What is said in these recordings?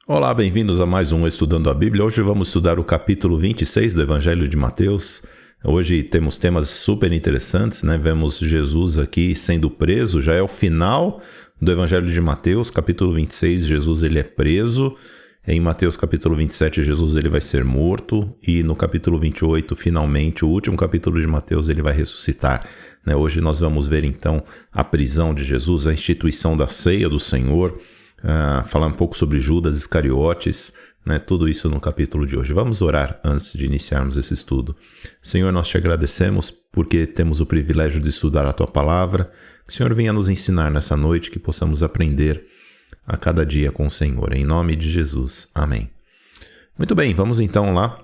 Olá, bem-vindos a mais um Estudando a Bíblia. Hoje vamos estudar o capítulo 26 do Evangelho de Mateus. Hoje temos temas super interessantes, né? Vemos Jesus aqui sendo preso, já é o final do Evangelho de Mateus, capítulo 26, Jesus ele é preso. Em Mateus capítulo 27, Jesus ele vai ser morto. E no capítulo 28, finalmente, o último capítulo de Mateus, ele vai ressuscitar, né? Hoje nós vamos ver então a prisão de Jesus, a instituição da ceia do Senhor, falar um pouco sobre Judas Iscariotes, né? Tudo isso no capítulo de hoje. Vamos orar antes de iniciarmos esse estudo. Senhor, nós te agradecemos porque temos o privilégio de estudar a Tua Palavra. Que o Senhor venha nos ensinar nessa noite, que possamos aprender a cada dia com o Senhor. Em nome de Jesus. Amém. Muito bem, vamos então lá.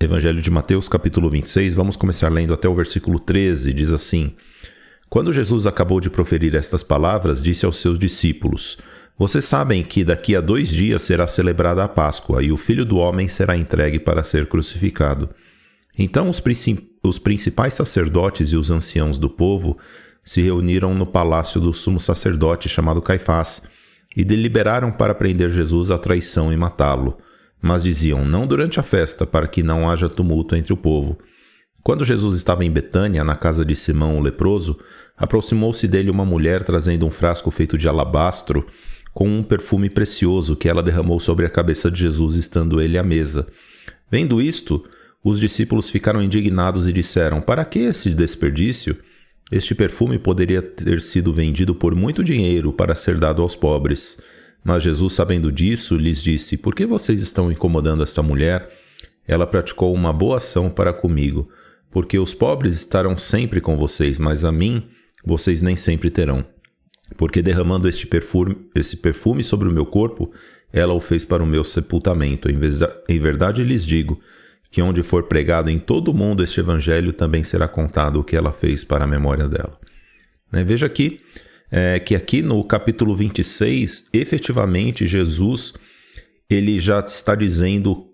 Evangelho de Mateus, capítulo 26. Vamos começar lendo até o versículo 13. Diz assim: Quando Jesus acabou de proferir estas palavras, disse aos seus discípulos: Vocês sabem que daqui a 2 dias será celebrada a Páscoa e o Filho do Homem será entregue para ser crucificado. Então os principais sacerdotes e os anciãos do povo se reuniram no palácio do sumo sacerdote chamado Caifás e deliberaram para prender Jesus à traição e matá-lo. Mas diziam: não durante a festa, para que não haja tumulto entre o povo. Quando Jesus estava em Betânia, na casa de Simão o leproso, aproximou-se dele uma mulher trazendo um frasco feito de alabastro com um perfume precioso que ela derramou sobre a cabeça de Jesus, estando ele à mesa. Vendo isto, os discípulos ficaram indignados e disseram: Para que esse desperdício? Este perfume poderia ter sido vendido por muito dinheiro para ser dado aos pobres. Mas Jesus, sabendo disso, lhes disse: Por que vocês estão incomodando esta mulher? Ela praticou uma boa ação para comigo, porque os pobres estarão sempre com vocês, mas a mim vocês nem sempre terão. Porque derramando esse perfume sobre o meu corpo, ela o fez para o meu sepultamento. Em verdade lhes digo que onde for pregado em todo o mundo este evangelho, também será contado o que ela fez para a memória dela. Veja aqui que aqui no capítulo 26, efetivamente Jesus ele já está dizendo.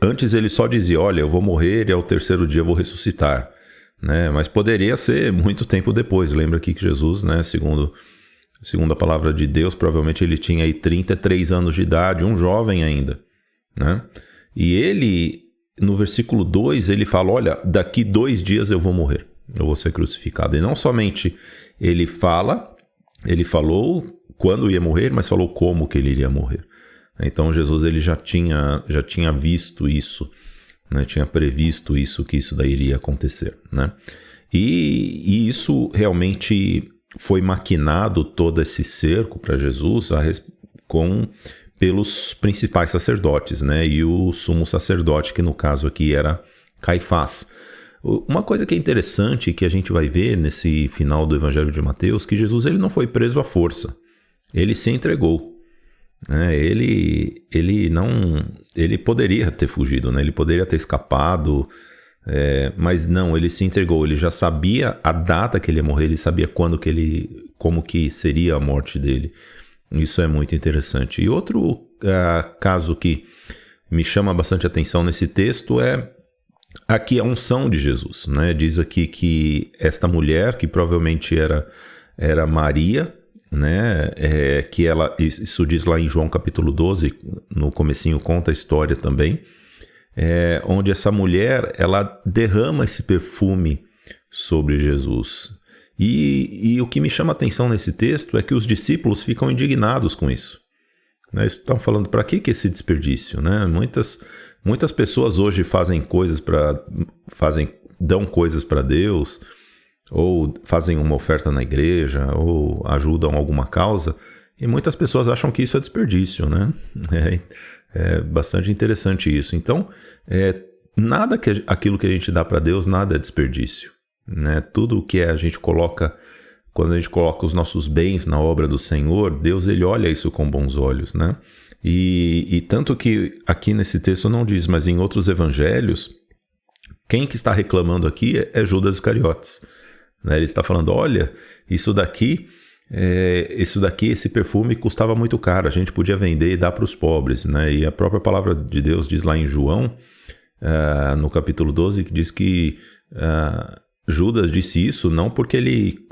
Antes ele só dizia: olha, eu vou morrer e ao terceiro dia eu vou ressuscitar, né? Mas poderia ser muito tempo depois. Lembra aqui que Jesus, né, segundo a palavra de Deus, provavelmente ele tinha aí 33 anos de idade, um jovem ainda, né? E ele, no versículo 2, ele fala: olha, daqui 2 dias eu vou morrer, eu vou ser crucificado. E não somente ele falou quando ia morrer, mas falou como que ele iria morrer. Então Jesus ele já tinha visto isso, né? Tinha previsto isso, que isso daí iria acontecer, né? E isso realmente foi maquinado, todo esse cerco para Jesus pelos principais sacerdotes, né? E o sumo sacerdote, que no caso aqui era Caifás. Uma coisa que é interessante, que a gente vai ver nesse final do Evangelho de Mateus, que Jesus ele não foi preso à força, ele se entregou. Ele poderia ter fugido, né? Ele poderia ter escapado, mas não, ele se entregou. Ele já sabia a data que ele ia morrer, ele sabia como que seria a morte dele. Isso é muito interessante. E outro caso que me chama bastante atenção nesse texto é aqui a unção de Jesus, né? Diz aqui que esta mulher, que provavelmente era Maria, né, que ela, isso diz lá em João capítulo 12, no comecinho conta a história também, onde essa mulher, ela derrama esse perfume sobre Jesus. E o que me chama a atenção nesse texto é que os discípulos ficam indignados com isso, né? Estão falando: para que esse desperdício, né? Muitas pessoas hoje dão coisas para Deus, ou fazem uma oferta na igreja, ou ajudam alguma causa, e muitas pessoas acham que isso é desperdício, né? É bastante interessante isso. Então, aquilo que a gente dá para Deus, nada é desperdício, né? Tudo que a gente coloca, quando a gente coloca os nossos bens na obra do Senhor, Deus ele olha isso com bons olhos, né? E tanto que aqui nesse texto não diz, mas em outros evangelhos, quem que está reclamando aqui é Judas Iscariotes. Ele está falando: olha, esse perfume custava muito caro, a gente podia vender e dar para os pobres, né? E a própria palavra de Deus diz lá em João, no capítulo 12, que diz que Judas disse isso não porque ele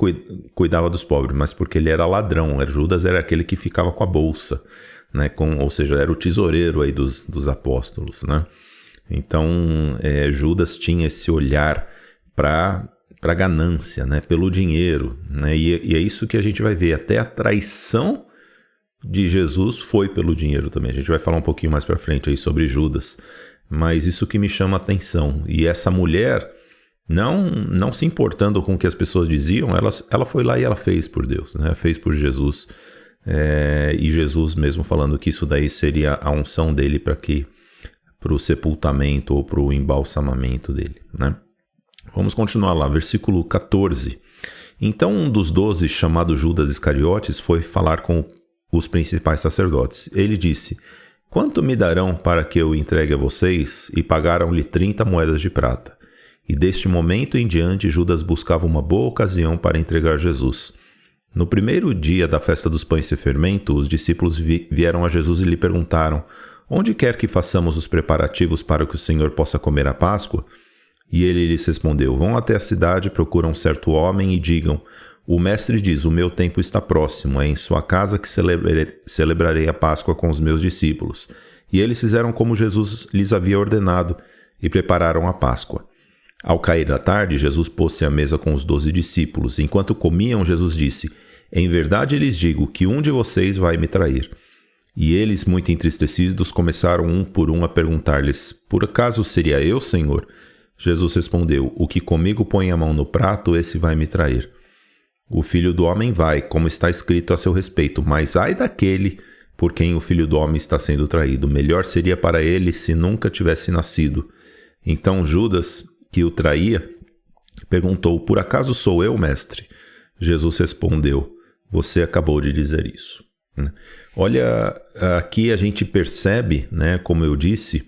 cuidava dos pobres, mas porque ele era ladrão. Judas era aquele que ficava com a bolsa. né? Ou seja, era o tesoureiro aí dos apóstolos, né? Então, Judas tinha esse olhar para ganância, né? Pelo dinheiro, né? E é isso que a gente vai ver. Até a traição de Jesus foi pelo dinheiro também. A gente vai falar um pouquinho mais para frente aí sobre Judas. Mas isso que me chama a atenção. E essa mulher, não se importando com o que as pessoas diziam, ela foi lá e ela fez por Deus, né? Fez por Jesus. E Jesus mesmo falando que isso daí seria a unção dele para o sepultamento ou para o embalsamamento dele, né? Vamos continuar lá, versículo 14. Então um dos 12, chamado Judas Iscariotes, foi falar com os principais sacerdotes. Ele disse: quanto me darão para que eu entregue a vocês? E pagaram-lhe 30 moedas de prata. E deste momento em diante Judas buscava uma boa ocasião para entregar Jesus. No primeiro dia da festa dos pães sem fermento, os discípulos vieram a Jesus e lhe perguntaram: onde quer que façamos os preparativos para que o Senhor possa comer a Páscoa? E ele lhes respondeu: vão até a cidade, procuram um certo homem e digam: o mestre diz, o meu tempo está próximo, é em sua casa que celebrarei a Páscoa com os meus discípulos. E eles fizeram como Jesus lhes havia ordenado e prepararam a Páscoa. Ao cair da tarde, Jesus pôs-se à mesa com os 12 discípulos. Enquanto comiam, Jesus disse: em verdade lhes digo que um de vocês vai me trair. E eles, muito entristecidos, começaram um por um a perguntar-lhes: por acaso seria eu, Senhor? Jesus respondeu: o que comigo põe a mão no prato, esse vai me trair. O Filho do Homem vai, como está escrito a seu respeito, mas ai daquele por quem o Filho do Homem está sendo traído. Melhor seria para ele se nunca tivesse nascido. Então Judas, que o traía, perguntou: por acaso sou eu, mestre? Jesus respondeu: você acabou de dizer isso. Olha, aqui a gente percebe, né, como eu disse,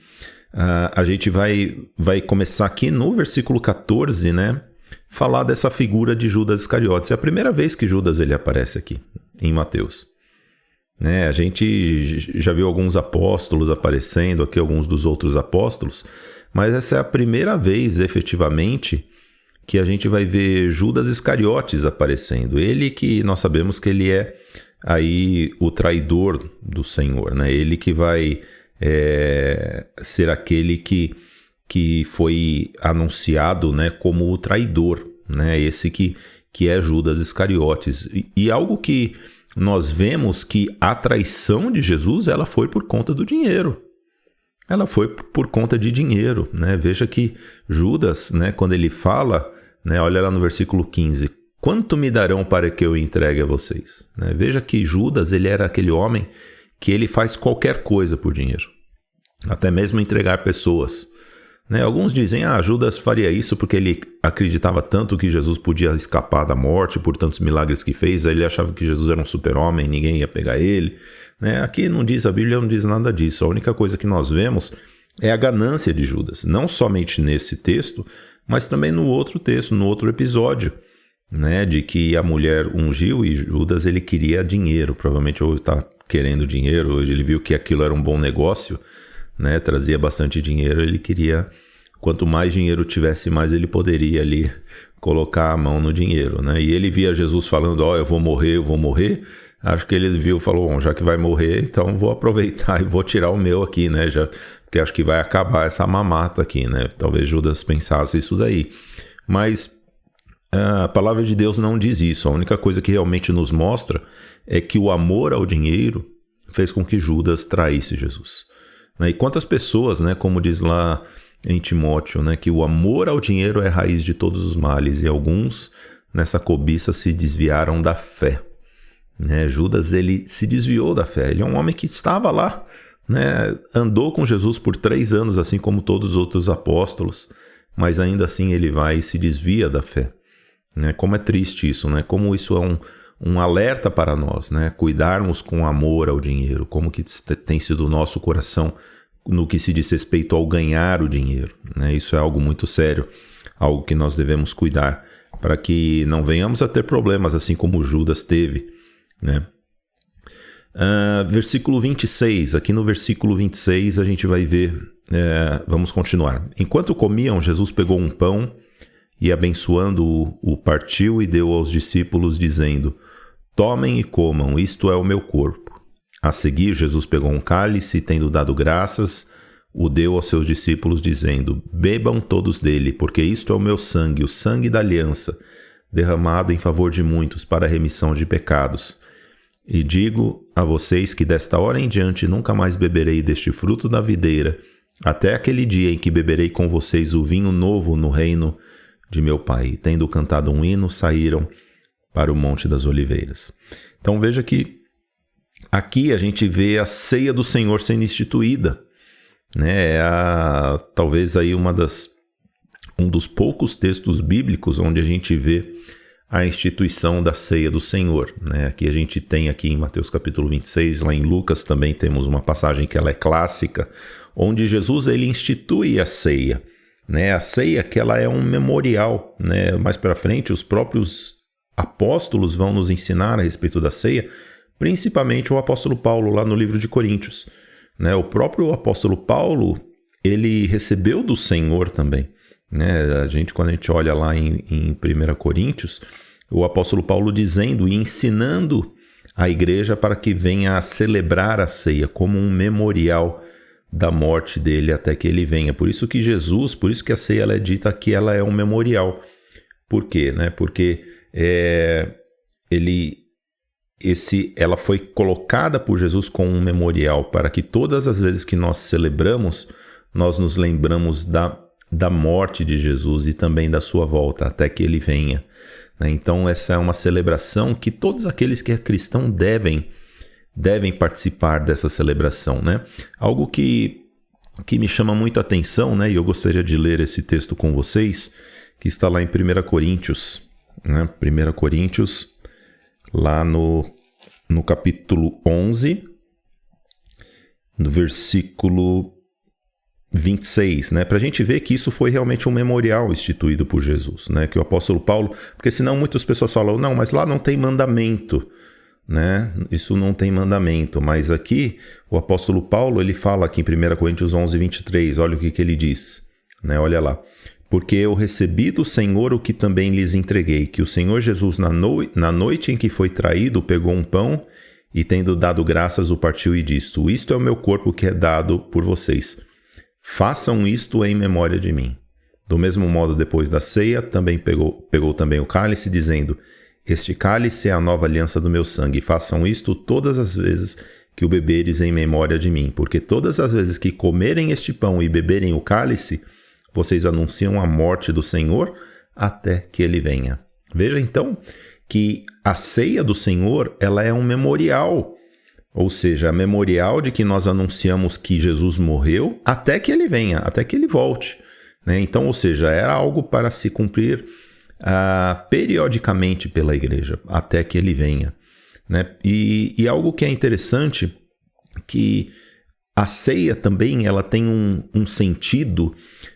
a gente vai começar aqui no versículo 14, né, falar dessa figura de Judas Iscariotes. É a primeira vez que Judas ele aparece aqui em Mateus. A gente já viu alguns apóstolos aparecendo aqui, alguns dos outros apóstolos, mas essa é a primeira vez efetivamente que a gente vai ver Judas Iscariotes aparecendo. Ele que nós sabemos que ele é aí o traidor do Senhor, né? Ele que vai ser aquele que foi anunciado, né, como o traidor, né? Esse que é Judas Iscariotes. E algo que nós vemos que a traição de Jesus, ela foi por conta do dinheiro. Ela foi por conta de dinheiro, né? Veja que Judas, né, quando ele fala, né, olha lá no versículo 15, quanto me darão para que eu entregue a vocês? Veja que Judas, ele era aquele homem que ele faz qualquer coisa por dinheiro, até mesmo entregar pessoas. Alguns dizem, Judas faria isso porque ele acreditava tanto que Jesus podia escapar da morte por tantos milagres que fez, aí ele achava que Jesus era um super-homem, ninguém ia pegar ele. Aqui não diz, a Bíblia não diz nada disso. A única coisa que nós vemos é a ganância de Judas, não somente nesse texto, mas também no outro texto, no outro episódio, né, de que a mulher ungiu e Judas ele queria dinheiro, provavelmente ou está querendo dinheiro, hoje ele viu que aquilo era um bom negócio, né, trazia bastante dinheiro, ele queria, quanto mais dinheiro tivesse, mais ele poderia ali colocar a mão no dinheiro, né? E ele via Jesus falando, eu vou morrer, acho que ele viu e falou, bom, já que vai morrer, então vou aproveitar e vou tirar o meu aqui, né, porque acho que vai acabar essa mamata aqui, né? Talvez Judas pensasse isso daí, mas a palavra de Deus não diz isso. A única coisa que realmente nos mostra é que o amor ao dinheiro fez com que Judas traísse Jesus. E quantas pessoas, né, como diz lá em Timóteo, né, que o amor ao dinheiro é a raiz de todos os males, e alguns nessa cobiça se desviaram da fé. Judas ele se desviou da fé. Ele é um homem que estava lá, né, andou com Jesus por 3 anos, assim como todos os outros apóstolos, mas ainda assim ele vai e se desvia da fé. Como é triste isso, né? Como isso é um alerta para nós, né? Cuidarmos com amor ao dinheiro, como que tem sido o nosso coração no que se diz respeito ao ganhar o dinheiro, né? Isso é algo muito sério, algo que nós devemos cuidar para que não venhamos a ter problemas assim como Judas teve, né? Versículo 26, aqui no versículo 26 a gente vai ver, vamos continuar. Enquanto comiam, Jesus pegou um pão e abençoando-o, o partiu e deu aos discípulos, dizendo, tomem e comam, isto é o meu corpo. A seguir, Jesus pegou um cálice e, tendo dado graças, o deu aos seus discípulos, dizendo: bebam todos dele, porque isto é o meu sangue, o sangue da aliança, derramado em favor de muitos para a remissão de pecados. E digo a vocês que desta hora em diante nunca mais beberei deste fruto da videira, até aquele dia em que beberei com vocês o vinho novo no reino de meu Pai. E, tendo cantado um hino, saíram para o Monte das Oliveiras. Então veja que aqui a gente vê a ceia do Senhor sendo instituída, né? Talvez aí um dos poucos textos bíblicos onde a gente vê a instituição da ceia do Senhor, né? Aqui a gente tem aqui em Mateus capítulo 26, lá em Lucas também temos uma passagem que ela é clássica, onde Jesus ele institui a ceia, né? A ceia que ela é um memorial, né? Mais para frente os próprios apóstolos vão nos ensinar a respeito da ceia, principalmente o apóstolo Paulo lá no livro de Coríntios, né? O próprio apóstolo Paulo ele recebeu do Senhor também, né? Quando a gente olha lá em 1 Coríntios, o apóstolo Paulo dizendo e ensinando a igreja para que venha a celebrar a ceia como um memorial da morte dele até que ele venha. Por isso que a ceia ela é dita que ela é um memorial. Por quê? Né? Porque ela foi colocada por Jesus como um memorial para que todas as vezes que nós celebramos, nós nos lembramos da morte de Jesus e também da sua volta até que ele venha. Então essa é uma celebração que todos aqueles que é cristão devem participar dessa celebração, né? Algo que me chama muito a atenção, né? E eu gostaria de ler esse texto com vocês, que está lá em 1 Coríntios, né? 1 Coríntios, lá no capítulo 11, no versículo 26, né? Para a gente ver que isso foi realmente um memorial instituído por Jesus, né? Que o apóstolo Paulo, porque senão muitas pessoas falam, não, mas lá não tem mandamento, né? Isso não tem mandamento, mas aqui o apóstolo Paulo, ele fala aqui em 1 Coríntios 11, 23, olha o que ele diz, né? Olha lá. Porque eu recebi do Senhor o que também lhes entreguei, que o Senhor Jesus na noite em que foi traído, pegou um pão e tendo dado graças o partiu e disse, isto é o meu corpo que é dado por vocês. Façam isto em memória de mim. Do mesmo modo, depois da ceia, também pegou também o cálice, dizendo, este cálice é a nova aliança do meu sangue. Façam isto todas as vezes que o beberes em memória de mim. Porque todas as vezes que comerem este pão e beberem o cálice, vocês anunciam a morte do Senhor até que ele venha. Veja então que a ceia do Senhor ela é um memorial. Ou seja, memorial de que nós anunciamos que Jesus morreu até que ele venha, até que ele volte, né? Então, ou seja, era algo para se cumprir periodicamente pela igreja, até que ele venha, né? E algo que é interessante, que a ceia também ela tem um sentido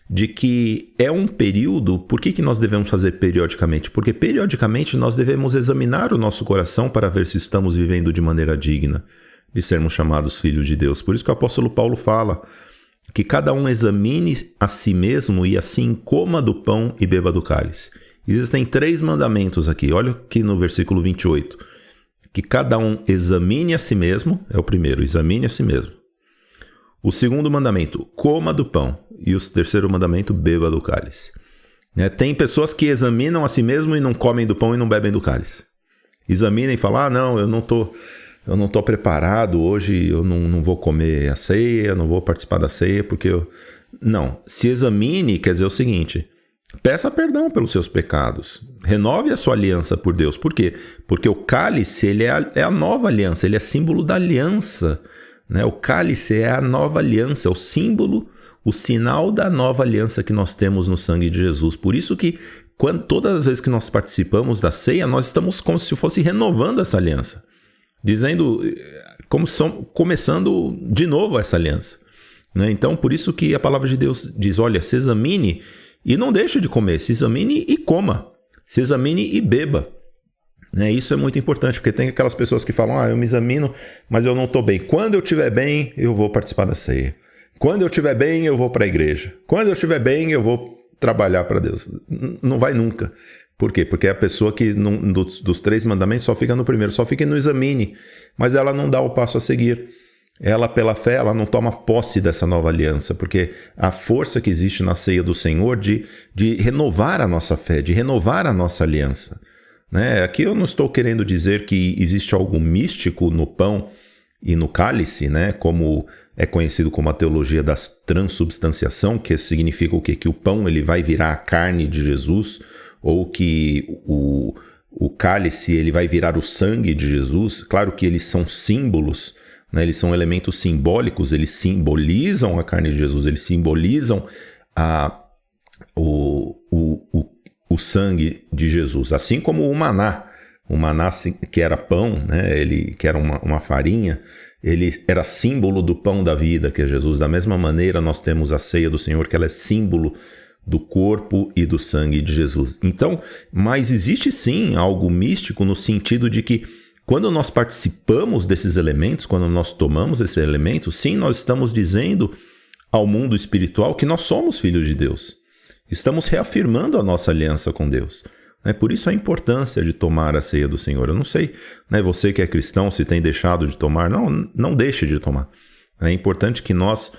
de que é um período. Por que nós devemos fazer periodicamente? Porque periodicamente nós devemos examinar o nosso coração para ver se estamos vivendo de maneira digna de sermos chamados filhos de Deus. Por isso que o apóstolo Paulo fala que cada um examine a si mesmo e assim coma do pão e beba do cálice. Existem 3 mandamentos aqui. Olha aqui no versículo 28. Que cada um examine a si mesmo, é o primeiro, examine a si mesmo. O segundo mandamento, coma do pão. E o terceiro mandamento, beba do cálice. Tem pessoas que examinam a si mesmo e não comem do pão e não bebem do cálice. Examinam e falam, não, eu não estou preparado, hoje eu não vou comer a ceia, não vou participar da ceia, porque Não, se examine quer dizer o seguinte, peça perdão pelos seus pecados, renove a sua aliança por Deus. Por quê? Porque o cálice ele é a nova aliança, ele é símbolo da aliança, né? O cálice é a nova aliança, é o símbolo, o sinal da nova aliança que nós temos no sangue de Jesus. Por isso que todas as vezes que nós participamos da ceia, nós estamos como se fosse renovando essa aliança, dizendo, começando de novo essa aliança, né? Então, por isso que a palavra de Deus diz, olha, se examine e não deixe de comer, se examine e coma, se examine e beba, né? Isso é muito importante, porque tem aquelas pessoas que falam, eu me examino, mas eu não estou bem. Quando eu estiver bem, eu vou participar da ceia. Quando eu estiver bem, eu vou para a igreja. Quando eu estiver bem, eu vou trabalhar para Deus. Não vai nunca. Por quê? Porque é a pessoa que dos 3 mandamentos só fica no primeiro, só fica no examine, mas ela não dá o passo a seguir. Ela, pela fé, ela não toma posse dessa nova aliança, porque a força que existe na ceia do Senhor de renovar a nossa fé, de renovar a nossa aliança. Né? Aqui eu não estou querendo dizer que existe algo místico no pão e no cálice, né? Como é conhecido como a teologia da transubstanciação, que significa o quê? Que o pão ele vai virar a carne de Jesus, ou que o cálice ele vai virar o sangue de Jesus. Claro que eles são símbolos, né? Eles são elementos simbólicos, eles simbolizam a carne de Jesus, eles simbolizam o sangue de Jesus. Assim como o maná que era pão, né? Que era uma farinha, ele era símbolo do pão da vida, que é Jesus. Da mesma maneira, nós temos a ceia do Senhor, que ela é símbolo do corpo e do sangue de Jesus. Então, mas existe sim algo místico no sentido de que quando nós participamos desses elementos, quando nós tomamos esses elementos, sim, nós estamos dizendo ao mundo espiritual que nós somos filhos de Deus. Estamos reafirmando a nossa aliança com Deus. Por isso a importância de tomar a ceia do Senhor. Eu não sei, você que é cristão, se tem deixado de tomar. Não deixe de tomar. É importante que nós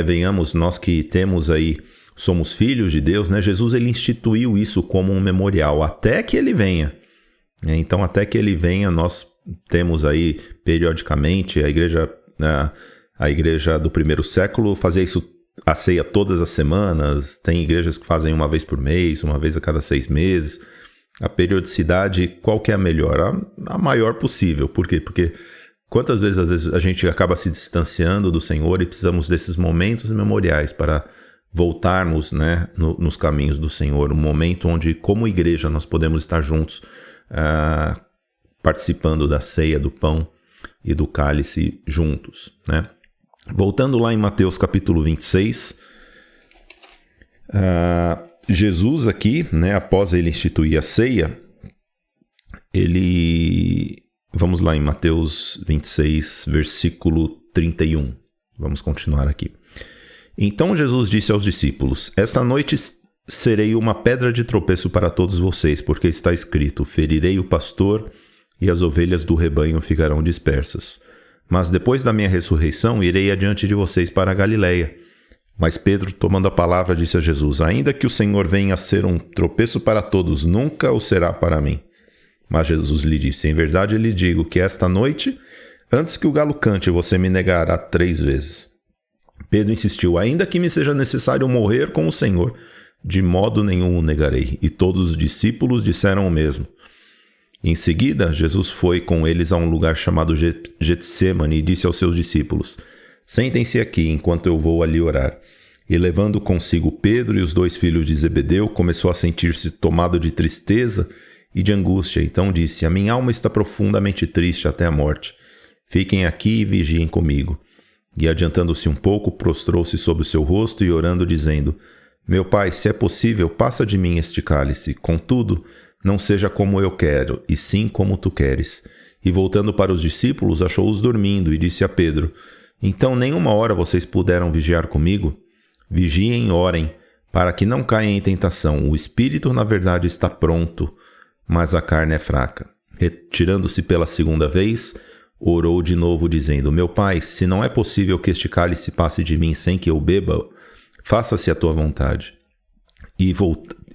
venhamos, nós que temos aí, somos filhos de Deus, Jesus ele instituiu isso como um memorial, até que ele venha. Então, até que ele venha, nós temos aí, periodicamente, a igreja do primeiro século fazia isso, a ceia todas as semanas. Tem igrejas que fazem uma vez por mês, uma vez a cada 6 meses. A periodicidade, qual que é a melhor? A maior possível. Por quê? Porque quantas vezes, às vezes, a gente acaba se distanciando do Senhor e precisamos desses momentos memoriais para voltarmos nos caminhos do Senhor. Um momento onde, como igreja, nós podemos estar juntos, participando da ceia, do pão e do cálice juntos, Voltando lá em Mateus capítulo 26, Jesus aqui, após ele instituir a ceia, vamos lá em Mateus 26, versículo 31, vamos continuar aqui. Então Jesus disse aos discípulos: esta noite serei uma pedra de tropeço para todos vocês, porque está escrito: ferirei o pastor e as ovelhas do rebanho ficarão dispersas. Mas depois da minha ressurreição, irei adiante de vocês para a Galileia. Mas Pedro, tomando a palavra, disse a Jesus: ainda que o Senhor venha a ser um tropeço para todos, nunca o será para mim. Mas Jesus lhe disse: em verdade lhe digo que esta noite, antes que o galo cante, você me negará 3 vezes. Pedro insistiu: ainda que me seja necessário morrer com o Senhor, de modo nenhum o negarei. E todos os discípulos disseram o mesmo. Em seguida, Jesus foi com eles a um lugar chamado Getsêmani e disse aos seus discípulos: sentem-se aqui enquanto eu vou ali orar. E levando consigo Pedro e os 2 filhos de Zebedeu, começou a sentir-se tomado de tristeza e de angústia. Então disse: a minha alma está profundamente triste até a morte. Fiquem aqui e vigiem comigo. E adiantando-se um pouco, prostrou-se sobre o seu rosto e orando, dizendo: meu Pai, se é possível, passa de mim este cálice. Contudo, não seja como eu quero, e sim como tu queres. E voltando para os discípulos, achou-os dormindo, e disse a Pedro: então nenhuma hora vocês puderam vigiar comigo? Vigiem e orem, para que não caiam em tentação. O espírito, na verdade, está pronto, mas a carne é fraca. Retirando-se pela 2ª vez, orou de novo, dizendo: meu Pai, se não é possível que este cálice passe de mim sem que eu beba, faça-se a tua vontade. E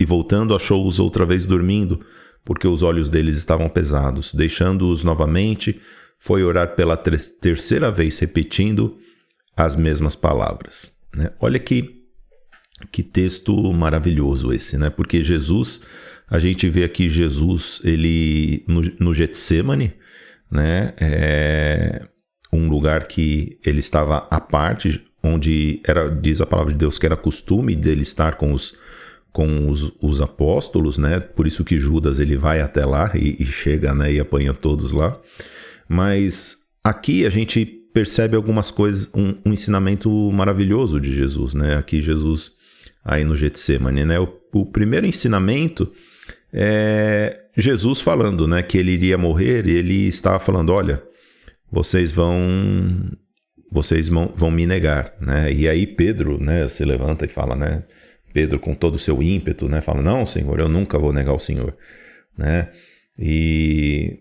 voltando, achou-os outra vez dormindo, porque os olhos deles estavam pesados. Deixando-os novamente, foi orar pela 3ª vez, repetindo as mesmas palavras. Olha que texto maravilhoso esse, porque Jesus, a gente vê aqui Jesus, ele no Getsêmani, é um lugar que ele estava à parte, onde diz a palavra de Deus que era costume dele estar com os apóstolos, Por isso que Judas ele vai até lá e chega, e apanha todos lá. Mas aqui a gente percebe algumas coisas, um ensinamento maravilhoso de Jesus, Aqui Jesus, aí no Getsêmani, O primeiro ensinamento é Jesus falando, que ele iria morrer, e ele estava falando: olha, vocês vão me negar, E aí Pedro, se levanta e fala, Pedro, com todo o seu ímpeto, né, fala, não, Senhor, eu nunca vou negar o Senhor, né? E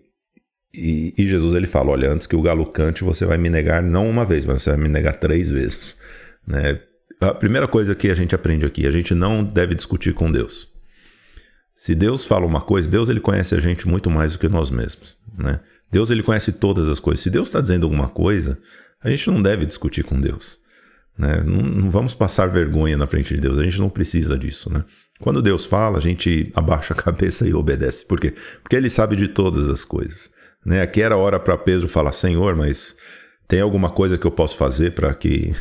Jesus, ele fala, olha, antes que o galo cante, você vai me negar não uma vez, mas você vai me negar 3 vezes, né? A primeira coisa que a gente aprende aqui, a gente não deve discutir com Deus. Se Deus fala uma coisa, Deus, ele conhece a gente muito mais do que nós mesmos, né? Deus, ele conhece todas as coisas. Se Deus está dizendo alguma coisa, a gente não deve discutir com Deus, né? Não vamos passar vergonha na frente de Deus, a gente não precisa disso, né? Quando Deus fala, a gente abaixa a cabeça e obedece. Por quê? Porque ele sabe de todas as coisas, né? Aqui era hora para Pedro falar, Senhor, mas tem alguma coisa que eu posso fazer para que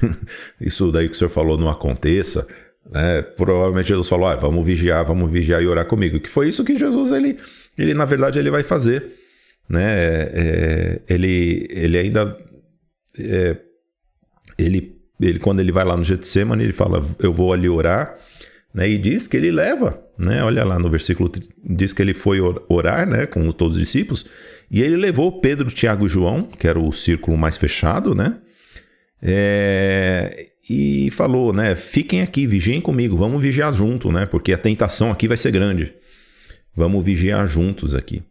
isso daí que o Senhor falou não aconteça, né? Provavelmente Jesus falou, vamos vigiar e orar comigo, que foi isso que Jesus, ele na verdade, ele vai fazer, né? Ele ainda, quando ele vai lá no Getsemane, ele fala, eu vou ali orar, né? E diz que ele leva, né? Olha lá no versículo, diz que ele foi orar, né, com todos os discípulos, e ele levou Pedro, Tiago e João, que era o círculo mais fechado, né? E falou, né, fiquem aqui, vigiem comigo, vamos vigiar junto, né? Porque a tentação aqui vai ser grande. Vamos vigiar juntos aqui,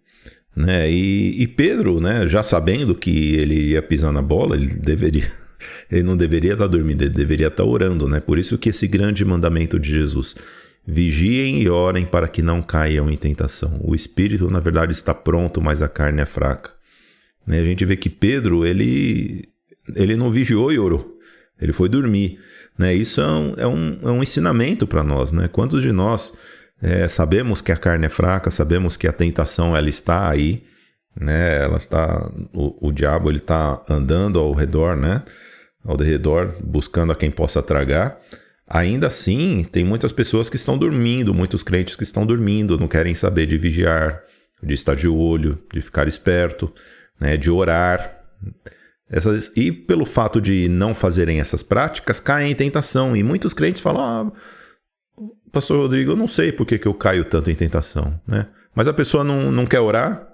né? E Pedro, né, já sabendo que ele ia pisar na bola, ele não deveria estar dormindo, ele deveria estar orando, né? Por isso que esse grande mandamento de Jesus, vigiem e orem para que não caiam em tentação. O espírito, na verdade, está pronto, mas a carne é fraca, né? A gente vê que Pedro, ele não vigiou e orou, ele foi dormir, né? Isso é um ensinamento para nós, né? Quantos de nós sabemos que a carne é fraca, sabemos que a tentação ela está aí, né? Ela está, o diabo ele está andando ao redor, né? Ao redor, buscando a quem possa tragar. Ainda assim, tem muitas pessoas que estão dormindo, muitos crentes que estão dormindo, não querem saber de vigiar, de estar de olho, de ficar esperto, né? De orar. E pelo fato de não fazerem essas práticas, caem em tentação. E muitos crentes falam, Pastor Rodrigo, eu não sei por que eu caio tanto em tentação, né? Mas a pessoa não quer orar,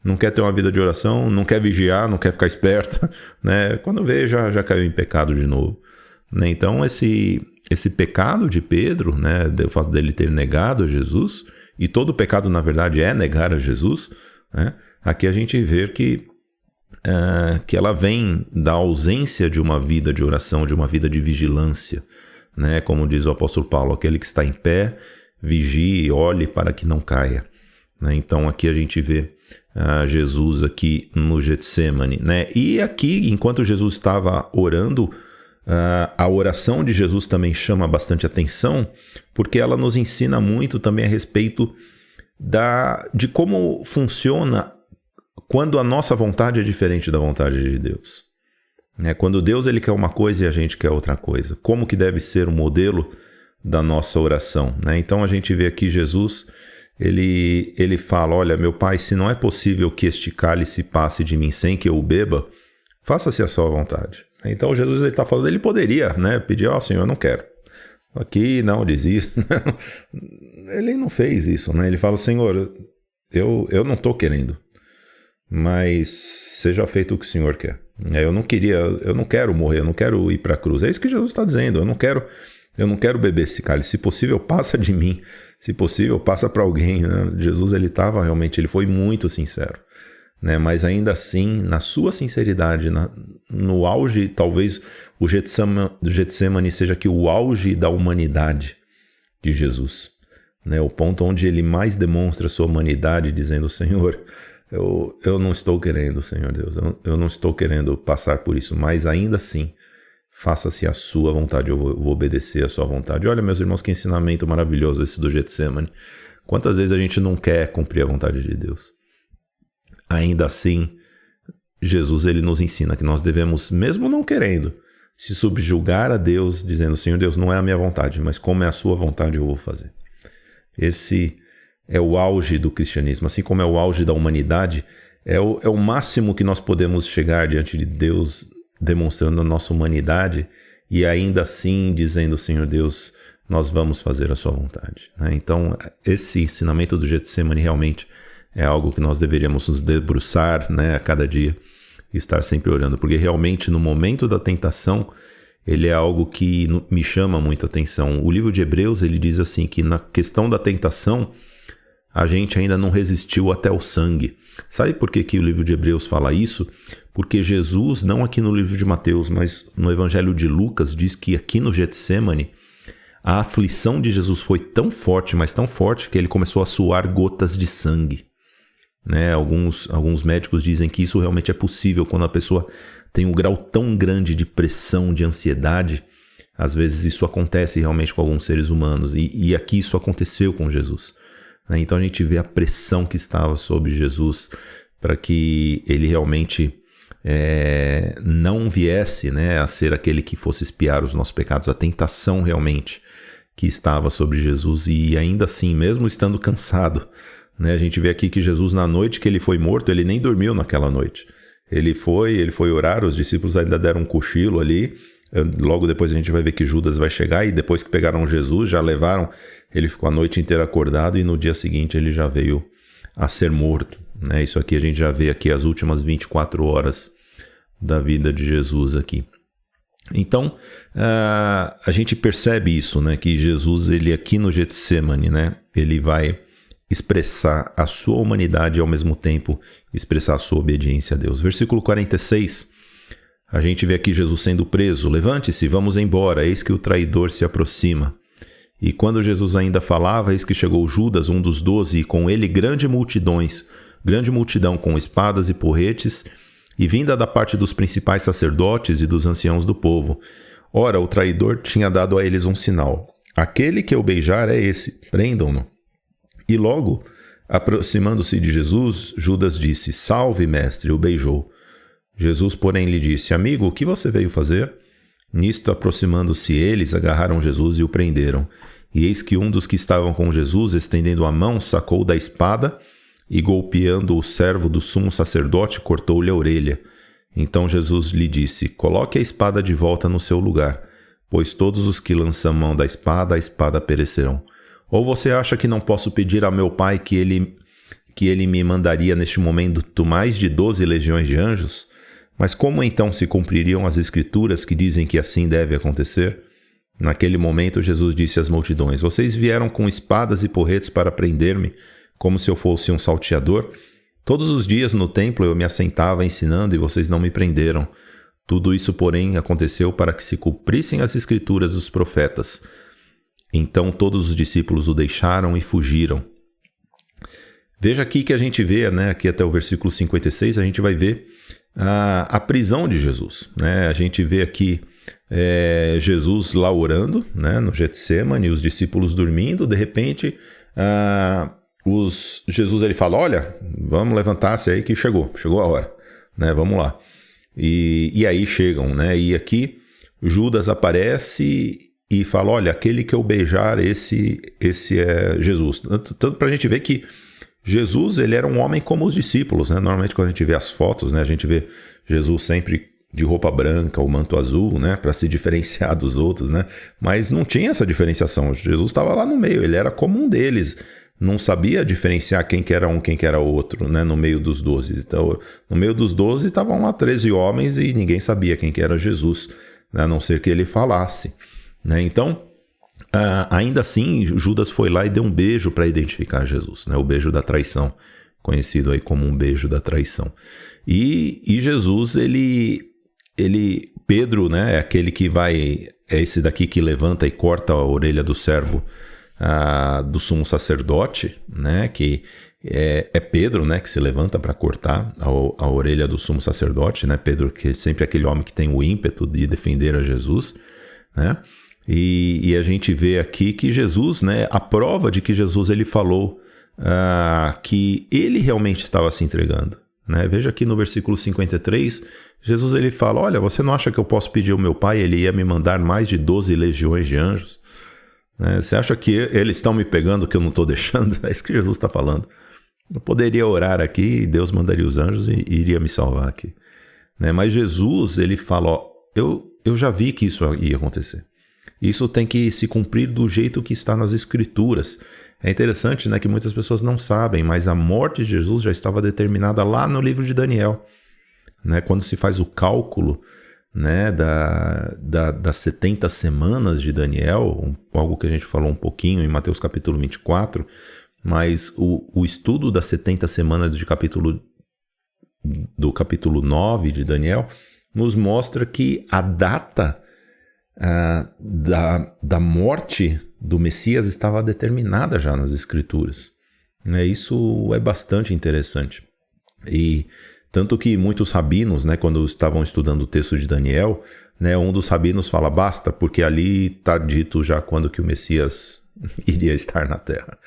não quer ter uma vida de oração, não quer vigiar, não quer ficar esperta, né? Quando vê, já caiu em pecado de novo, né? Então, esse pecado de Pedro, né? O fato dele ter negado a Jesus, e todo pecado, na verdade, é negar a Jesus, né? Aqui a gente vê que ela vem da ausência de uma vida de oração, de uma vida de vigilância, né? Como diz o apóstolo Paulo, aquele que está em pé, vigie e olhe para que não caia, né? Então, aqui a gente vê Jesus aqui no Getsemane, né? E aqui, enquanto Jesus estava orando, a oração de Jesus também chama bastante atenção, porque ela nos ensina muito também a respeito de como funciona quando a nossa vontade é diferente da vontade de Deus, né? Quando Deus ele quer uma coisa e a gente quer outra coisa, como que deve ser o modelo da nossa oração, né? Então a gente vê aqui Jesus, ele fala, olha, meu Pai, se não é possível que este cálice passe de mim sem que eu o beba, faça-se a sua vontade. Então Jesus está falando, ele poderia, né, pedir, Senhor, eu não quero. Aqui não, diz isso. Ele não fez isso, né? Ele fala, Senhor, eu não estou querendo, mas seja feito o que o Senhor quer. Eu não quero morrer, eu não quero ir para a cruz. É isso que Jesus está dizendo, eu não quero beber esse cálice. Se possível, passa de mim. Se possível, passa para alguém, né? Jesus, ele foi muito sincero, né? Mas ainda assim, na sua sinceridade, no auge, talvez o Getsemane seja aqui o auge da humanidade de Jesus, né? O ponto onde ele mais demonstra a sua humanidade, dizendo, Senhor, eu não estou querendo, Senhor Deus, eu não estou querendo passar por isso, mas ainda assim, faça-se a sua vontade, eu vou obedecer a sua vontade. Olha, meus irmãos, que ensinamento maravilhoso esse do Getsemane. Quantas vezes a gente não quer cumprir a vontade de Deus? Ainda assim, Jesus ele nos ensina que nós devemos, mesmo não querendo, se subjugar a Deus, dizendo, Senhor Deus, não é a minha vontade, mas como é a sua vontade eu vou fazer. Esse é o auge do cristianismo, assim como é o auge da humanidade, é o máximo que nós podemos chegar diante de Deus, demonstrando a nossa humanidade e ainda assim dizendo, Senhor Deus, nós vamos fazer a sua vontade, né? Então, esse ensinamento do Getsemane realmente é algo que nós deveríamos nos debruçar, né, a cada dia e estar sempre orando, porque realmente no momento da tentação ele é algo que me chama muita atenção. O livro de Hebreus, ele diz assim, que na questão da tentação, a gente ainda não resistiu até o sangue. Sabe por que o livro de Hebreus fala isso? Porque Jesus, não aqui no livro de Mateus, mas no Evangelho de Lucas, diz que aqui no Getsêmani, a aflição de Jesus foi tão forte, mas tão forte, que ele começou a suar gotas de sangue. Né? Alguns médicos dizem que isso realmente é possível quando a pessoa tem um grau tão grande de pressão, de ansiedade. Às vezes isso acontece realmente com alguns seres humanos, e aqui isso aconteceu com Jesus. Né? Então a gente vê a pressão que estava sobre Jesus para que ele realmente não viesse, né, a ser aquele que fosse expiar os nossos pecados, a tentação realmente que estava sobre Jesus, e ainda assim, mesmo estando cansado, né, a gente vê aqui que Jesus, na noite que ele foi morto, ele nem dormiu naquela noite. Ele foi orar, os discípulos ainda deram um cochilo ali. Logo depois a gente vai ver que Judas vai chegar, e depois que pegaram Jesus, já levaram, ele ficou a noite inteira acordado, e no dia seguinte ele já veio a ser morto. Né? Isso aqui a gente já vê aqui as últimas 24 horas da vida de Jesus aqui. Então, a gente percebe isso, né? Que Jesus, ele aqui no Getsêmani, né? Ele vai expressar a sua humanidade e ao mesmo tempo expressar a sua obediência a Deus. Versículo 46, a gente vê aqui Jesus sendo preso. Levante-se, vamos embora, eis que o traidor se aproxima. E quando Jesus ainda falava, eis que chegou Judas, um dos 12, e com ele grande multidão com espadas e porretes, e vinda da parte dos principais sacerdotes e dos anciãos do povo. Ora, o traidor tinha dado a eles um sinal. Aquele que eu beijar é esse, prendam-no. E logo, aproximando-se de Jesus, Judas disse, salve, mestre, o beijou. Jesus, porém, lhe disse, amigo, o que você veio fazer? Nisto, aproximando-se eles, agarraram Jesus e o prenderam. E eis que um dos que estavam com Jesus, estendendo a mão, sacou da espada e, golpeando o servo do sumo sacerdote, cortou-lhe a orelha. Então Jesus lhe disse, coloque a espada de volta no seu lugar, pois todos os que lançam mão da espada, a espada perecerão. Ou você acha que não posso pedir a meu Pai que ele me mandaria neste momento mais de 12 legiões de anjos? Mas como então se cumpririam as escrituras que dizem que assim deve acontecer? Naquele momento Jesus disse às multidões, vocês vieram com espadas e porretes para prender-me, como se eu fosse um salteador? Todos os dias no templo eu me assentava ensinando e vocês não me prenderam. Tudo isso, porém, aconteceu para que se cumprissem as escrituras dos profetas. Então todos os discípulos o deixaram e fugiram. Veja aqui que a gente vê, né, aqui até o versículo 56, a gente vai ver a prisão de Jesus. Né? A gente vê aqui Jesus lá orando, né, no Getsêmani, os discípulos dormindo, de repente Jesus ele fala, olha, vamos levantar-se aí que chegou a hora, né, vamos lá. E aí chegam, né, e aqui Judas aparece e fala, olha, aquele que eu beijar, esse é Jesus. Tanto para a gente ver que Jesus, ele era um homem como os discípulos, né? Normalmente quando a gente vê as fotos, né, a gente vê Jesus sempre de roupa branca ou manto azul, né, para se diferenciar dos outros, né? Mas não tinha essa diferenciação. Jesus estava lá no meio, ele era como um deles. Não sabia diferenciar quem que era um, quem que era outro, né, no meio dos 12. Então, no meio dos 12 estavam lá 13 homens e ninguém sabia quem que era Jesus, né, a não ser que ele falasse. Né? Então, ainda assim, Judas foi lá e deu um beijo para identificar Jesus, né? O beijo da traição, conhecido aí como um beijo da traição. E Jesus, Pedro, né, é aquele que é esse daqui que levanta e corta a orelha do servo do sumo sacerdote, né, que é Pedro, né, que se levanta para cortar a orelha do sumo sacerdote, né? Pedro, que é sempre aquele homem que tem o ímpeto de defender a Jesus, né? E a gente vê aqui que Jesus, né, a prova de que Jesus ele falou que ele realmente estava se entregando. Né? Veja aqui no versículo 53, Jesus ele fala, olha, você não acha que eu posso pedir ao meu Pai, ele ia me mandar mais de 12 legiões de anjos? Né? Você acha que eles estão me pegando que eu não estou deixando? É isso que Jesus está falando. Eu poderia orar aqui e Deus mandaria os anjos e iria me salvar aqui. Né? Mas Jesus ele fala, ó, eu já vi que isso ia acontecer. Isso tem que se cumprir do jeito que está nas Escrituras. É interessante, né, que muitas pessoas não sabem, mas a morte de Jesus já estava determinada lá no livro de Daniel. Né? Quando se faz o cálculo, né, das 70 semanas de Daniel, algo que a gente falou um pouquinho em Mateus capítulo 24, mas o estudo das 70 semanas do capítulo 9 de Daniel nos mostra que a data da morte do Messias estava determinada já nas Escrituras. Isso é bastante interessante. E tanto que muitos rabinos, né, quando estavam estudando o texto de Daniel, né, um dos rabinos fala, basta, porque ali está dito já quando que o Messias iria estar na Terra,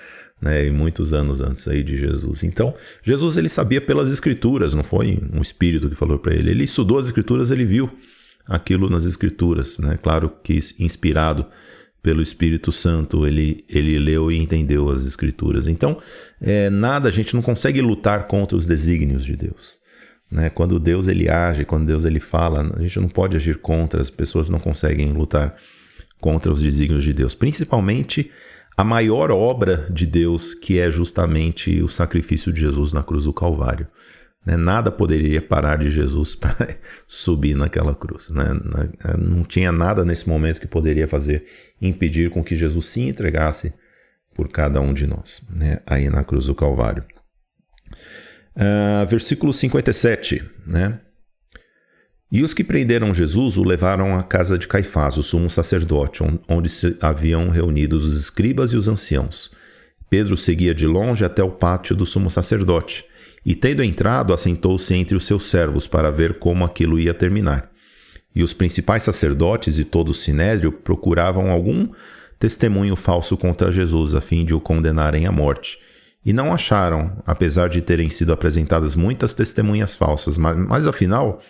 né, e muitos anos antes aí de Jesus. Então, Jesus ele sabia pelas Escrituras, não foi um espírito que falou para ele. Ele estudou as Escrituras, ele viu aquilo nas Escrituras, né, claro que inspirado pelo Espírito Santo, ele leu e entendeu as Escrituras. Então, a gente não consegue lutar contra os desígnios de Deus. Né? Quando Deus ele age, quando Deus ele fala, a gente não pode agir contra, as pessoas não conseguem lutar contra os desígnios de Deus. Principalmente a maior obra de Deus, que é justamente o sacrifício de Jesus na cruz do Calvário. Né? Nada poderia parar de Jesus para subir naquela cruz. Né? Não tinha nada nesse momento que poderia impedir com que Jesus se entregasse por cada um de nós, né? Aí na cruz do Calvário. Versículo 57, né? E os que prenderam Jesus o levaram à casa de Caifás, o sumo sacerdote, onde se haviam reunidos os escribas e os anciãos. Pedro seguia de longe até o pátio do sumo sacerdote, e tendo entrado, assentou-se entre os seus servos para ver como aquilo ia terminar. E os principais sacerdotes e todo o sinédrio procuravam algum testemunho falso contra Jesus, a fim de o condenarem à morte. E não acharam, apesar de terem sido apresentadas muitas testemunhas falsas, mas afinal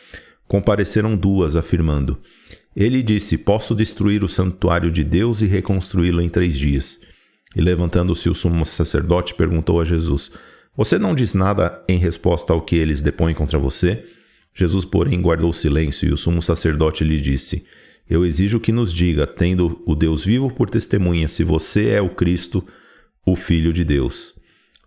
compareceram duas, afirmando: ele disse, posso destruir o santuário de Deus e reconstruí-lo em 3 dias. E levantando-se o sumo sacerdote perguntou a Jesus: você não diz nada em resposta ao que eles depõem contra você? Jesus, porém, guardou silêncio, e o sumo sacerdote lhe disse: eu exijo que nos diga, tendo o Deus vivo por testemunha, se você é o Cristo, o Filho de Deus.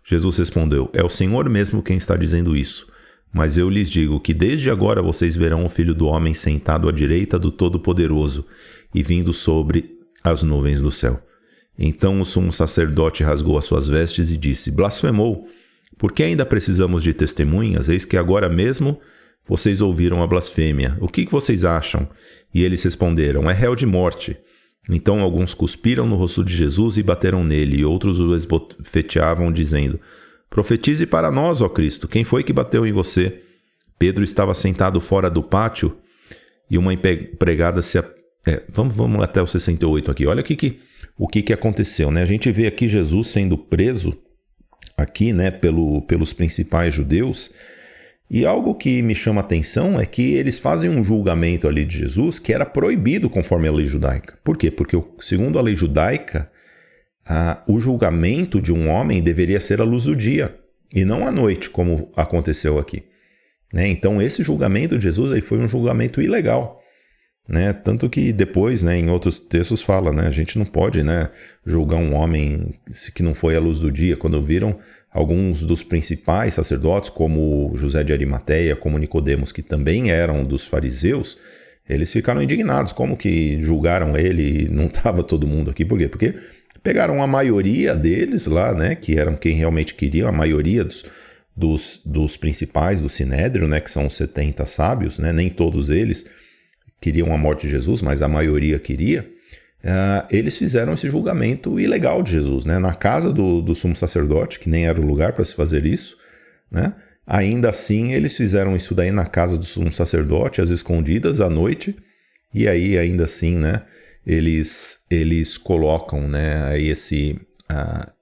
Jesus respondeu: é o Senhor mesmo quem está dizendo isso. Mas eu lhes digo que desde agora vocês verão o Filho do Homem sentado à direita do Todo-Poderoso e vindo sobre as nuvens do céu. Então o sumo sacerdote rasgou as suas vestes e disse: blasfemou. Por que ainda precisamos de testemunhas? Eis que agora mesmo vocês ouviram a blasfêmia. O que vocês acham? E eles responderam: é réu de morte. Então alguns cuspiram no rosto de Jesus e bateram nele, e outros o esbofeteavam, dizendo: profetize para nós, ó Cristo, quem foi que bateu em você? Pedro estava sentado fora do pátio, e uma empregada vamos até o 68 aqui. Olha o que aconteceu, né? A gente vê aqui Jesus sendo preso aqui, né, pelos principais judeus. E algo que me chama a atenção é que eles fazem um julgamento ali de Jesus que era proibido conforme a lei judaica. Por quê? Porque, segundo a lei judaica, o julgamento de um homem deveria ser à luz do dia e não à noite, como aconteceu aqui. Né? Então, esse julgamento de Jesus aí foi um julgamento ilegal. Né? Tanto que depois, né, em outros textos fala, né, a gente não pode, né, julgar um homem que não foi à luz do dia. Quando viram alguns dos principais sacerdotes, como José de Arimateia, como Nicodemos, que também eram dos fariseus, eles ficaram indignados. Como que julgaram ele e não estava todo mundo aqui? Por quê? Porque pegaram a maioria deles lá, né, que eram quem realmente queriam, a maioria dos principais do Sinédrio, né, que são os 70 sábios, né, nem todos eles queriam a morte de Jesus, mas a maioria queria. Eles fizeram esse julgamento ilegal de Jesus, né? Na casa do sumo sacerdote, que nem era o lugar para se fazer isso, né? Ainda assim, eles fizeram isso daí na casa do sumo sacerdote, às escondidas, à noite, e aí, ainda assim, né, eles colocam, né, aí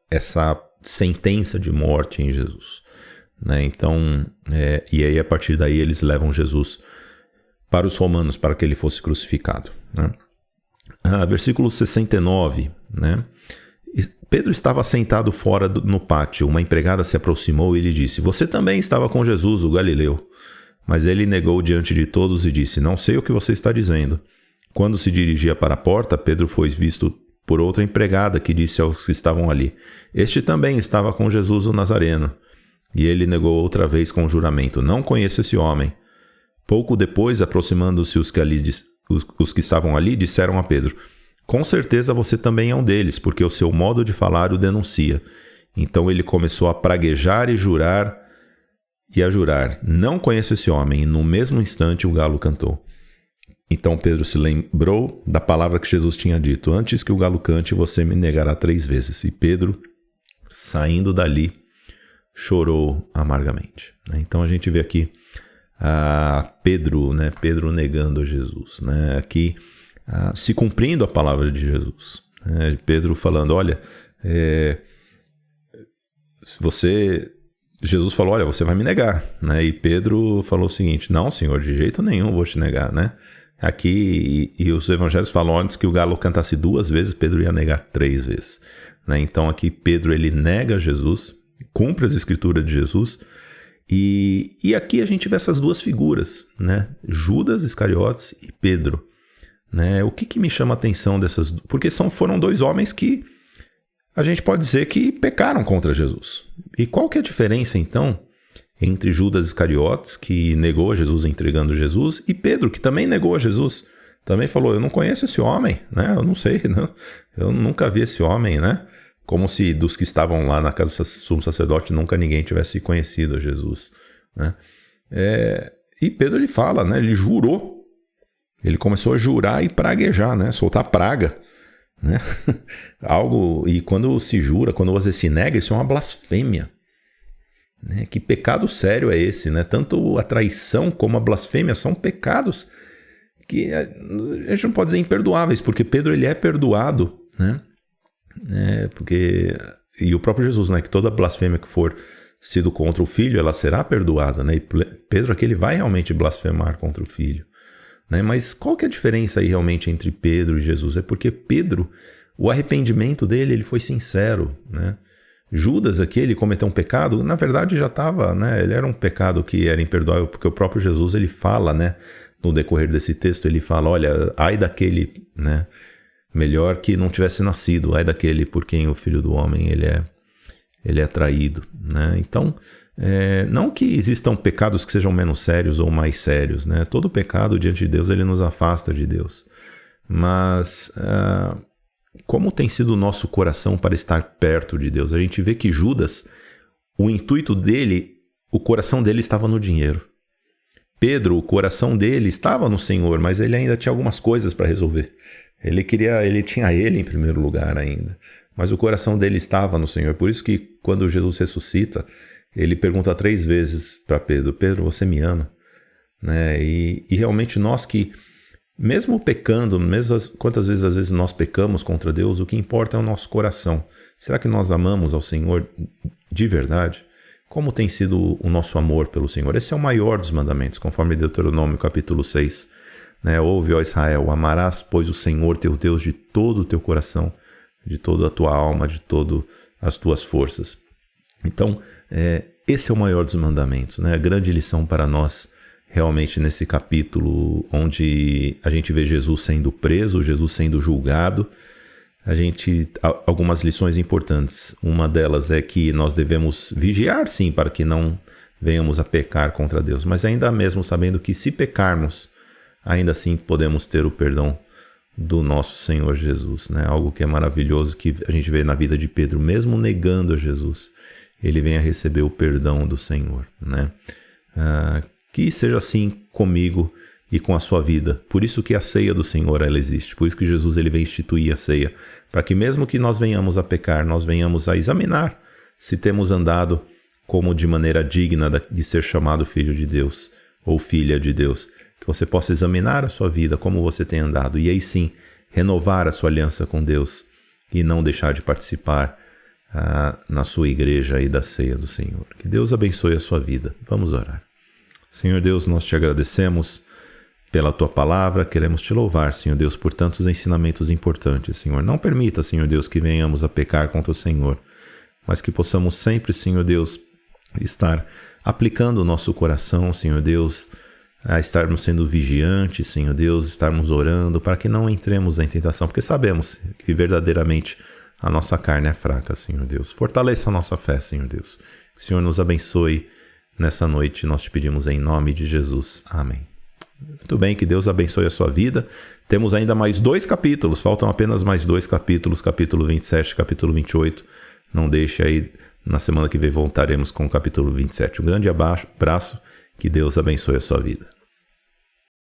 essa sentença de morte em Jesus. Né? Então, e aí, a partir daí, eles levam Jesus para os romanos, para que ele fosse crucificado. Né? Versículo 69, né? Pedro estava sentado fora no pátio. Uma empregada se aproximou e lhe disse: você também estava com Jesus, o Galileu. Mas ele negou diante de todos e disse: não sei o que você está dizendo. Quando se dirigia para a porta, Pedro foi visto por outra empregada que disse aos que estavam ali: este também estava com Jesus o Nazareno. E ele negou outra vez com juramento: não conheço esse homem. Pouco depois, aproximando-se os que estavam ali, disseram a Pedro: com certeza você também é um deles, porque o seu modo de falar o denuncia. Então ele começou a praguejar e a jurar: não conheço esse homem. E no mesmo instante o galo cantou. Então Pedro se lembrou da palavra que Jesus tinha dito: antes que o galo cante, você me negará 3 vezes. E Pedro, saindo dali, chorou amargamente. Então a gente vê aqui Pedro negando a Jesus, aqui se cumprindo a palavra de Jesus. Pedro falando: olha, Jesus falou: olha, você vai me negar. E Pedro falou o seguinte: não, Senhor, de jeito nenhum vou te negar. Aqui, e os evangelhos falam: antes que o galo cantasse 2 vezes, Pedro ia negar 3 vezes. Então aqui Pedro, ele nega Jesus, cumpre as escrituras de Jesus. E aqui a gente vê essas 2 figuras, Judas Iscariotes e Pedro. O que me chama a atenção dessas... Porque foram 2 homens que a gente pode dizer que pecaram contra Jesus. E qual que é a diferença, então, entre Judas Iscariotes, que negou a Jesus entregando Jesus, e Pedro, que também negou a Jesus? Também falou: eu não conheço esse homem, eu não sei, eu nunca vi esse homem, Como se dos que estavam lá na casa do sumo sacerdote nunca ninguém tivesse conhecido a Jesus. E Pedro, ele fala, ele jurou. Ele começou a jurar e praguejar, soltar praga. Algo, e quando se jura, quando você se nega, isso é uma blasfêmia. Que pecado sério é esse? Tanto a traição como a blasfêmia são pecados que a gente não pode dizer imperdoáveis, porque Pedro, ele é perdoado, e o próprio Jesus, que toda blasfêmia que for sido contra o Filho, ela será perdoada, e Pedro aqui, ele vai realmente blasfemar contra o Filho, mas qual que é a diferença aí realmente entre Pedro e Jesus? É porque Pedro, o arrependimento dele, ele foi sincero, Judas aqui, ele cometeu um pecado, na verdade já estava, ele era um pecado que era imperdoável, porque o próprio Jesus, ele fala, no decorrer desse texto, ele fala: olha, ai daquele, melhor que não tivesse nascido, ai daquele por quem o Filho do Homem ele é traído. Então, não que existam pecados que sejam menos sérios ou mais sérios. Todo pecado diante de Deus, ele nos afasta de Deus. Mas como tem sido o nosso coração para estar perto de Deus? A gente vê que Judas, o intuito dele, o coração dele estava no dinheiro. Pedro, o coração dele estava no Senhor, mas ele ainda tinha algumas coisas para resolver. Ele tinha ele em primeiro lugar ainda, mas o coração dele estava no Senhor. Por isso que quando Jesus ressuscita, ele pergunta 3 vezes para Pedro: Pedro, você me ama? E realmente nós que, mesmo pecando, quantas vezes às vezes nós pecamos contra Deus, o que importa é o nosso coração. Será que nós amamos ao Senhor de verdade? Como tem sido o nosso amor pelo Senhor? Esse é o maior dos mandamentos, conforme Deuteronômio capítulo 6. Ouve, ó Israel, amarás, pois, o Senhor teu Deus de todo o teu coração, de toda a tua alma, de todas as tuas forças. Então, esse é o maior dos mandamentos, a grande lição para nós, realmente, nesse capítulo, onde a gente vê Jesus sendo preso, Jesus sendo julgado. Algumas lições importantes. Uma delas é que nós devemos vigiar, sim, para que não venhamos a pecar contra Deus, mas ainda mesmo sabendo que, se pecarmos, ainda assim podemos ter o perdão do nosso Senhor Jesus, Algo que é maravilhoso, que a gente vê na vida de Pedro, mesmo negando a Jesus, ele vem a receber o perdão do Senhor, que seja assim comigo e com a sua vida. Por isso que a ceia do Senhor, ela existe. Por isso que Jesus, ele vem instituir a ceia, para que mesmo que nós venhamos a pecar, nós venhamos a examinar se temos andado como de maneira digna de ser chamado filho de Deus ou filha de Deus. Que você possa examinar a sua vida, como você tem andado, e aí sim, renovar a sua aliança com Deus e não deixar de participar na sua igreja e da ceia do Senhor. Que Deus abençoe a sua vida. Vamos orar. Senhor Deus, nós te agradecemos pela tua palavra, queremos te louvar, Senhor Deus, por tantos ensinamentos importantes, Senhor. Não permita, Senhor Deus, que venhamos a pecar contra o Senhor, mas que possamos sempre, Senhor Deus, estar aplicando o nosso coração, Senhor Deus, a estarmos sendo vigiantes, Senhor Deus, estarmos orando para que não entremos em tentação, porque sabemos que verdadeiramente a nossa carne é fraca, Senhor Deus. Fortaleça a nossa fé, Senhor Deus. Que o Senhor nos abençoe nessa noite, nós te pedimos em nome de Jesus. Amém. Muito bem, que Deus abençoe a sua vida. Temos ainda mais 2 capítulos, faltam apenas mais 2 capítulos, capítulo 27 e capítulo 28. Não deixe aí, na semana que vem voltaremos com o capítulo 27. Um grande abraço, que Deus abençoe a sua vida.